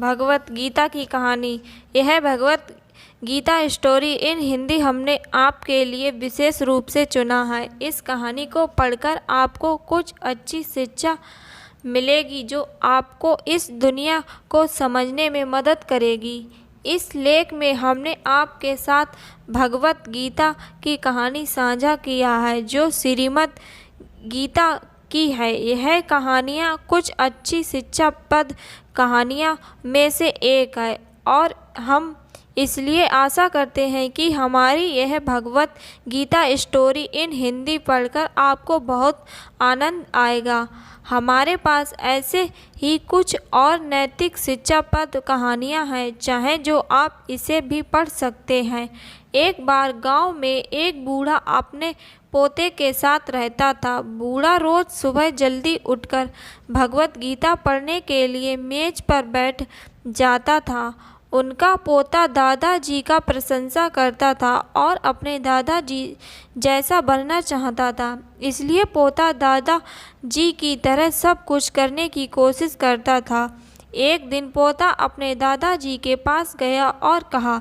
भगवत गीता की कहानी। यह भगवत गीता स्टोरी इन हिंदी हमने आपके लिए विशेष रूप से चुना है। इस कहानी को पढ़कर आपको कुछ अच्छी शिक्षा मिलेगी जो आपको इस दुनिया को समझने में मदद करेगी। इस लेख में हमने आपके साथ भगवत गीता की कहानी साझा किया है जो श्रीमद् गीता की है। यह कहानियाँ कुछ अच्छी शिक्षाप्रद कहानियाँ में से एक है और हम इसलिए आशा करते हैं कि हमारी यह भगवत गीता स्टोरी इन हिंदी पढ़कर आपको बहुत आनंद आएगा। हमारे पास ऐसे ही कुछ और नैतिक शिक्षाप्रद कहानियाँ हैं चाहे जो आप इसे भी पढ़ सकते हैं। एक बार गांव में एक बूढ़ा अपने पोते के साथ रहता था। बूढ़ा रोज सुबह जल्दी उठकर भगवत गीता पढ़ने के लिए मेज पर बैठ जाता था। उनका पोता दादाजी का प्रशंसा करता था और अपने दादाजी जैसा बनना चाहता था, इसलिए पोता दादाजी की तरह सब कुछ करने की कोशिश करता था। एक दिन पोता अपने दादाजी के पास गया और कहा,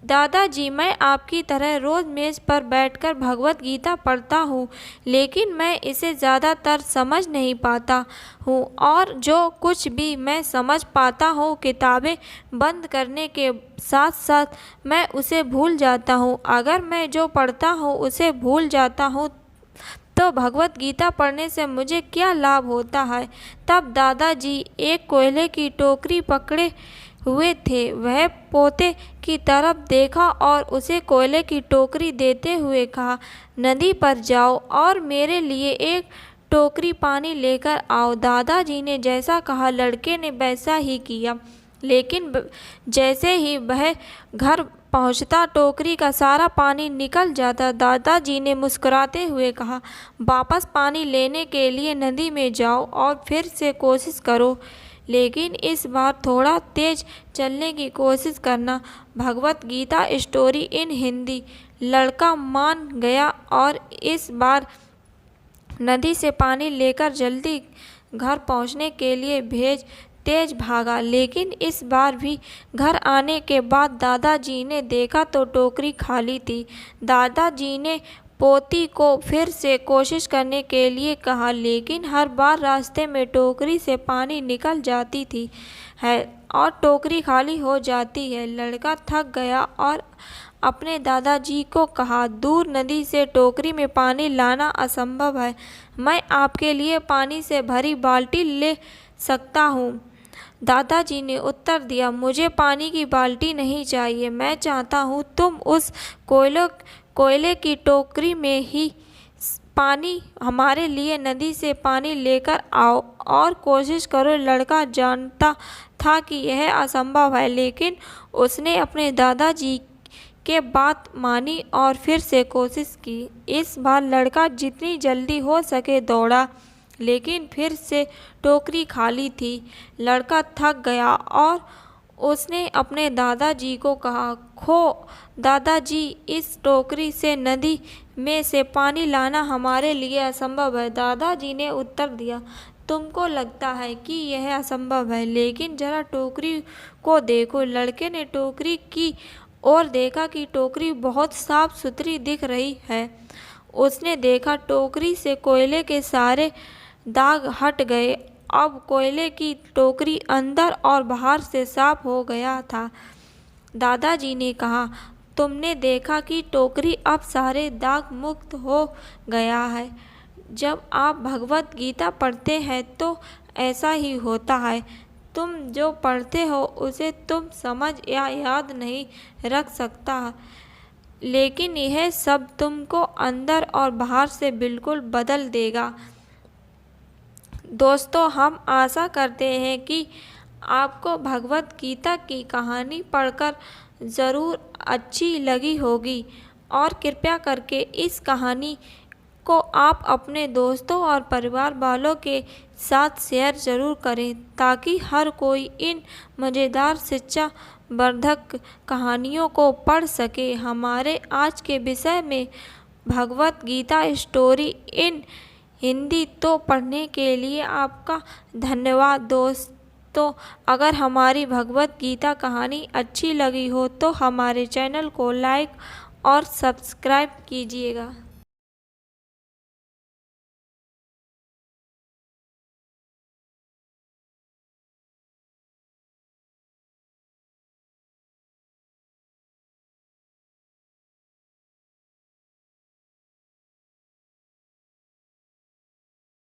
दादाजी मैं आपकी तरह रोज़ मेज़ पर बैठकर भगवत गीता पढ़ता हूँ, लेकिन मैं इसे ज़्यादातर समझ नहीं पाता हूँ और जो कुछ भी मैं समझ पाता हूँ किताबें बंद करने के साथ साथ मैं उसे भूल जाता हूँ। अगर मैं जो पढ़ता हूँ उसे भूल जाता हूँ तो भगवत गीता पढ़ने से मुझे क्या लाभ होता है। तब दादाजी एक कोयले की टोकरी पकड़े हुए थे। वह पोते की तरफ देखा और उसे कोयले की टोकरी देते हुए कहा, नदी पर जाओ और मेरे लिए एक टोकरी पानी लेकर आओ। दादाजी ने जैसा कहा लड़के ने वैसा ही किया, लेकिन जैसे ही वह घर पहुंचता टोकरी का सारा पानी निकल जाता। दादाजी ने मुस्कुराते हुए कहा, वापस पानी लेने के लिए नदी में जाओ और फिर से कोशिश करो, लेकिन इस बार थोड़ा तेज चलने की कोशिश करना। Bhagavad Gita story in Hindi. लड़का मान गया और इस बार नदी से पानी लेकर जल्दी घर पहुंचने के लिए तेज भागा, लेकिन इस बार भी घर आने के बाद दादाजी ने देखा तो टोकरी खाली थी। दादाजी ने पोती को फिर से कोशिश करने के लिए कहा, लेकिन हर बार रास्ते में टोकरी से पानी निकल जाती थी है और टोकरी खाली हो जाती है। लड़का थक गया और अपने दादाजी को कहा, दूर नदी से टोकरी में पानी लाना असंभव है। मैं आपके लिए पानी से भरी बाल्टी ले सकता हूँ। दादाजी ने उत्तर दिया, मुझे पानी की बाल्टी नहीं चाहिए। मैं चाहता हूँ तुम उस कोयले की टोकरी में ही पानी हमारे लिए नदी से पानी लेकर आओ और कोशिश करो। लड़का जानता था कि यह असंभव है, लेकिन उसने अपने दादाजी के बात मानी और फिर से कोशिश की। इस बार लड़का जितनी जल्दी हो सके दौड़ा, लेकिन फिर से टोकरी खाली थी। लड़का थक गया और उसने अपने दादाजी को कहा, दादाजी इस टोकरी से नदी में से पानी लाना हमारे लिए असंभव है। दादाजी ने उत्तर दिया, तुमको लगता है कि यह असंभव है, लेकिन जरा टोकरी को देखो। लड़के ने टोकरी की और देखा कि टोकरी बहुत साफ सुथरी दिख रही है। उसने देखा टोकरी से कोयले के सारे दाग हट गए। अब कोयले की टोकरी अंदर और बाहर से साफ हो गया था। दादाजी ने कहा, तुमने देखा कि टोकरी अब सारे दाग मुक्त हो गया है। जब आप भगवत गीता पढ़ते हैं तो ऐसा ही होता है। तुम जो पढ़ते हो उसे तुम समझ या याद नहीं रख सकता, लेकिन यह सब तुमको अंदर और बाहर से बिल्कुल बदल देगा। दोस्तों, हम आशा करते हैं कि आपको भगवत गीता की कहानी पढ़कर ज़रूर अच्छी लगी होगी और कृपया करके इस कहानी को आप अपने दोस्तों और परिवार वालों के साथ शेयर ज़रूर करें ताकि हर कोई इन मज़ेदार शिक्षा वर्धक कहानियों को पढ़ सके। हमारे आज के विषय में भगवत गीता स्टोरी इन हिंदी तो पढ़ने के लिए आपका धन्यवाद दोस्त। दोस्तों, अगर हमारी भगवत गीता कहानी अच्छी लगी हो तो हमारे चैनल को लाइक और सब्सक्राइब कीजिएगा।